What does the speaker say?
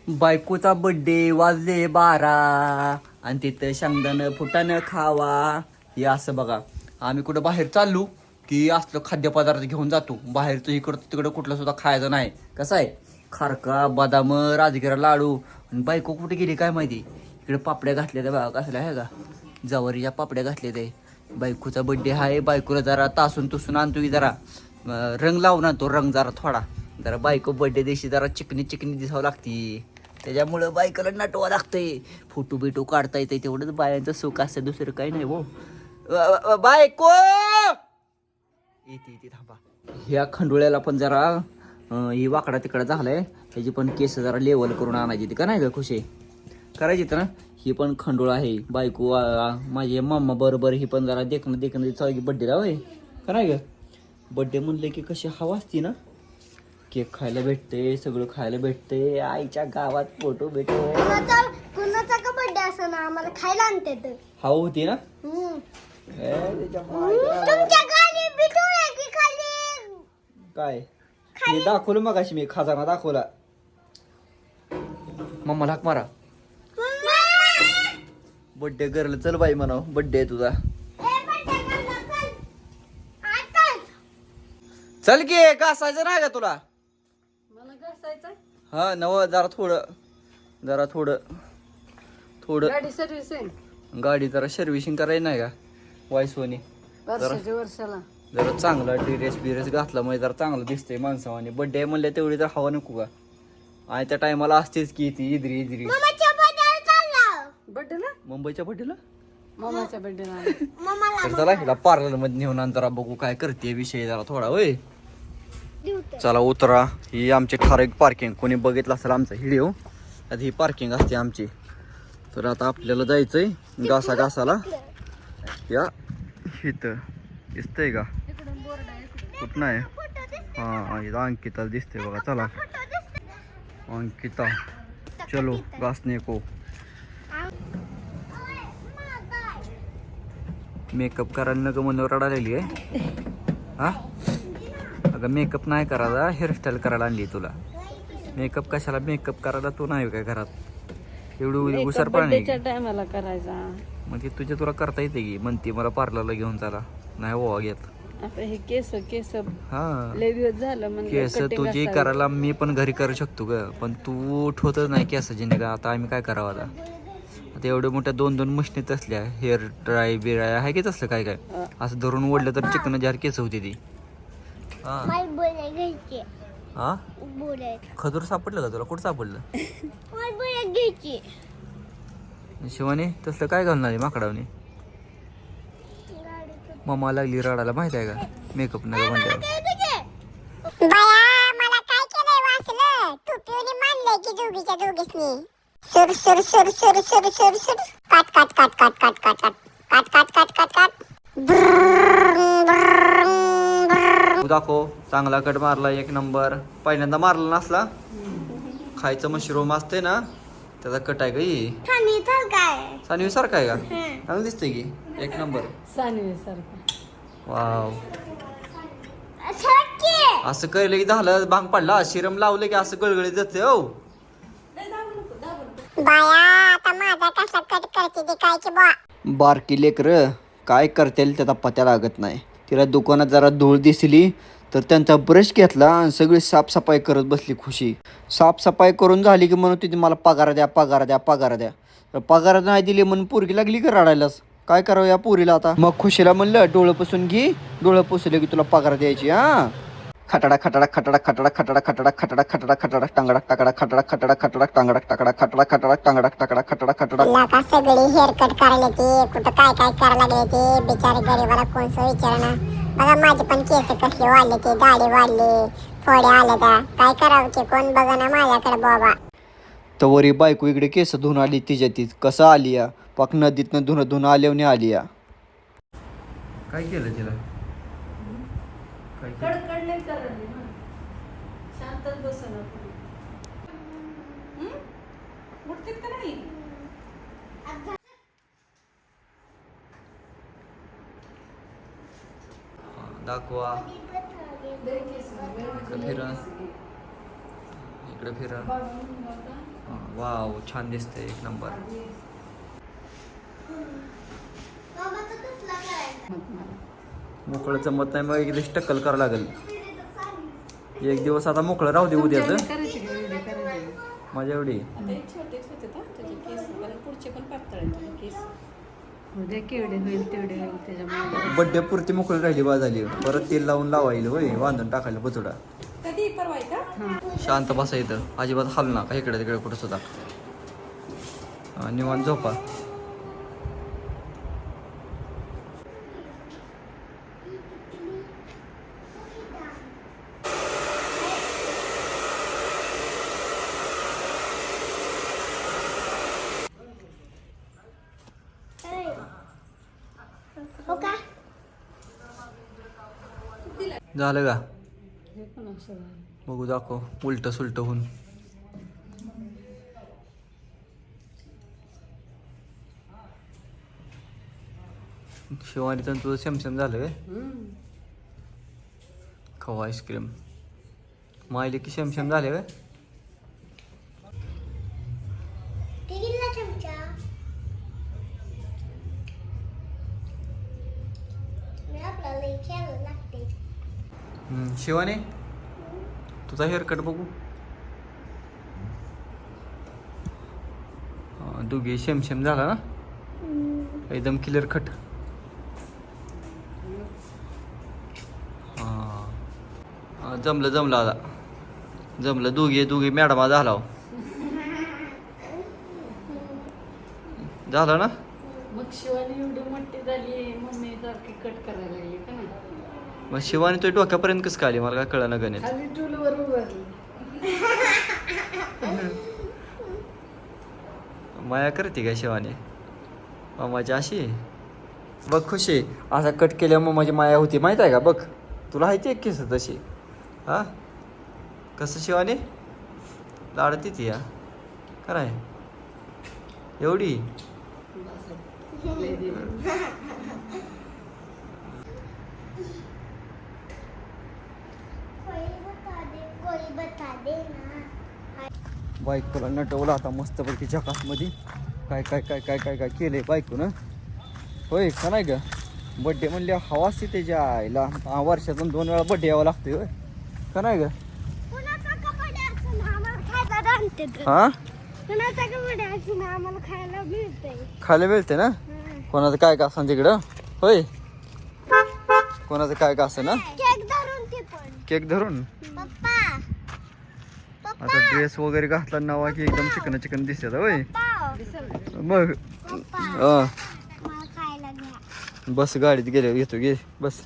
बायकोचा बड्डे वाजले 12 आणि तिथं शेंगदाणं फुटाणं खावा. हे असं बघा, आम्ही कुठं बाहेर चाललो की असलं खाद्यपदार्थ घेऊन जातो. बाहेरचं इकडं तिकडं कुठलं सुद्धा खायचं नाही. कसं आहे, खारका बदाम राजगिरा लाडू. आणि बायको कुठे गेली काय माहिती. इकडे पापड्या घातल्या त्या बघा, कसल्या आहे का, जवारीच्या पापड्या घातल्या ते. बायकोचा बड्डे आहे, बायकोला जरा तासून तुसून आणतो की जरा रंग लावून आणतो, रंग जरा थोडा. जरा बायको बड्डे दिवशी जरा चिकनी चिकनी दिसावं लागती, त्याच्यामुळं बायकोला नटवा लागतंय. फोटो बिटो काढता येते, तेवढंच बायांचं सुख असतं, दुसरं काही नाही हो. बायको येते थांबा. ह्या खंडोळ्याला पण जरा ही वाकडा तिकडा झालाय, त्याची पण केस जरा लेवल करून आणायची ती का नाही ग खुशी करायची तर ना. ही पण खंडोळ आहे. बायको माझी मम्मा बरोबर ही पण जरा देखणं चालू बड्डेला होय का नाही ग. बड्डे म्हणले की कशी हवा असती ना, केक खायला भेटते, सगळं खायला भेटते. आईच्या गावात फोटो भेटो कुणाचा का बर्थडे असं ना आम्हाला खायला आणते तर हवा होती ना. तुमच्या गाडी बिटूळ की खाली काय मी दाखवलं मग अशी मी खजाना दाखवला. मम्मा हाक मारा, बड्डे गर्ल चल बाई म्हणाव, बड्डे आहे तुझा. चल की घासायचं नाही का तुला. हा नव जरा थोडं गाडी सर्व्हिसिंग, गाडी जरा सर्व्हिसिंग करायची नाही का वायसोनी. वर्षाला जरा चांगला ड्रेस घातला म्हणजे जरा चांगलं दिसतंय माणसावानी. बड्डे म्हणले तेवढी तर हवा नको का. आणि त्या टायमाला असतेच की ती इद्री बर्थडेला, मुंबईच्या बड्डेला. मामाच्या बर्थडेला. तर चला हिला पार्लर मध्ये नेऊन जरा बघू काय करते विषय जरा थोडा होय. चला उतरा. ही आमची ठराविक पार्किंग, कोणी बघितलं असेल आमचा व्हिडिओ, आता ही पार्किंग असते आमची. तर आता आपल्याला जायचंय घासाला. या इथं दिसतंय का कुठं नाही. हा इथं अंकिता दिसतंय बघा. चला अंकिता चलो घासने को. मेकअप करायला नको म्हणून रडायली आहे हा. अगं मेकअप नाही करायला, हेअरस्टाईल करायला आणली तुला. मेकअप कशाला, मेकअप करायला तू नाही काय घरात एवढी हुशारपणा नाही. टायमाला करायचा मग ते तुझ्या तुला करता येते की. म्हणते मला पार्लरला घेऊन चला, नाही हो घेत. आता हे केस हा लय दिवस झालं म्हणजे केस तुझी करायला मी पण घरी करू शकतो ग, पण तू ठेवतच नाही केसाची निघा. आता आम्ही काय करावं. आता एवढ्या मोठ्या 2 मशनी असल्या, हेअर ड्राय बिराय आहे की तसलं काय असं धरून ओढलं तर चिकन जार केस होती ती. हा खजूर सापडलं का तुला, कुठं सापडलं शिवानी. तसलं काय घालणार आहे माकडावने. मम्मा लागली रडायला माहित आहे का, मेकअप नका म्हणल्यावर. मला काय केलंय वाचलं टोपीने मानलंय की दोघीच्या दोघीसनी. सुर सुर सुर सुर सुर सुर सुर काट काट काट काट काट काट काट काट काट काट काट तू दाखव चांगला कट मारला, एक नंबर. पहिल्यांदा मारला नसला, खायचं मशरूम असते ना त्याचा कट आहे का. सानवी सारखा आहे का, चांगलं दिसतंय की, एक नंबर. सानवी सारखं. वाव असं कळलं की झालं, भांग पडला. शिरम लावलं की असं गळगळीत जाते हो. बारकी लेकर काय करतील त्याचा पत्या लागत नाही. तिला दुकानात जरा धूळ दिसली तर त्यांचा ब्रश घेतला आणि सगळी साफसफाई करत बसली खुशी. साफसफाई करून झाली की म्हणून तिथे मला पगार द्या पगार द्या पगार द्या. तर पगार नाही दिली म्हणून पोरगी लागली का रडायलाच. काय करावं या पोरीला आता. मग खुशीला म्हणलं डोळं पुसून घे, डोळं पुसले की तुला पगार द्यायची. हा खटाडा खटाडा खटाडा खटाडा खटाडा खटाडा खटाडा खटाडा खटाडा टांगडा टाकडा खटाडा खटाडा खटाडा टांगडा टाकडा खटाडा खटाडा टांगडा टाकडा खटाडा खटाडा. लाका सगळी हेअर कट करायला ते कुठं काय काय करायला लागले ते बिचारे गरीबाला कोण सो विचारणार. बघा माझे पण केस कसले वाढले, ते दाढी वाढले, फोडे आले. काय करावं की कोण बघा ना माझ्याकडे बाबा. तवरी बायको इकडे केस धुवून आली तिच्या तीच कसं आली या पाक नदीतनं धुणं आल्यावने आली या. काय केलं तिला, कडकड नाही करायला ना, शांतच बसना. उठते का नाही. दाखवा फिरा, इकडे फिरा. वाव छान दिसतंय एक नंबर. मोकळं जमत नाही मग एक दिवस टक्कल करावं लागेल. एक दिवस आता मोकळं राहू दे उद्याचं करायचे का एवढे करायचे? माझ्या एवढी. आता एक छोटेच होते ना तुझे केस, पण पुढचे पण पातळ आहेत तुझे केस. उद्या केवढे होईल तेवढे होईल त्याच्यामुळे. बड्डे पुरती मोकळी राहिली बा झाली. परत तेल लावून लावायला होय बांधून टाकायला बचोडा. कधी परवा आहे का? शांत बसायचं अजिबात हालू नका इकडे तिकडे कुठं सुद्धा. निवांत झोपा. हो का? झालं का? हे पण असं आहे. बघू दाखव उलट सुलट होऊन. शिवानीचं तुझं सेमसेम झालं काय? खवा आईस्क्रीम मायले की सेमसेम झाले काय? शिवानी तुझा हेअरकट बघू. दोघे सेम सेम झाला ना एकदम क्लिअर कट. जमलं जमलं आता जमलं. दोघे मॅडमा झाला झालं ना. मग शिवानी एवढी मोठी झाली मम्मी सारखी कट करायला लागली का नाही? मग शिवानी तुझ्या डोक्यापर्यंत कसं काय आली मला काय कळलं ना गणित. खाली टूलवर उभारली. माया करते काय शिवानी मामाची अशी. बघ खुशी असा कट केल्यावर मामाची माया होती माहित आहे का? बघ तुला हायची एक केस तशी. हा कसं शिवानी लाडती ती या कराय एवढी. बायकोला नटवलं आता मस्तपैकी जकासमध्ये. काय काय काय काय काय काय केलंय बायकोनं होय का नाही ग? बड्डे म्हणले हवा असते त्याच्या आईला. वर्षातून 2 वेळा बड्डे यावं लागतोय होय का नाही ग? हा खायला मिळते ना. कोणाचं काय का असं तिकडं होय. कोणाचं काय का असं ना. केक धरून आता ड्रेस वगैरे घातला नावा की एकदम चिकन चिकन दिसत होय. मग बस गाडीत गेले येतो गे बस.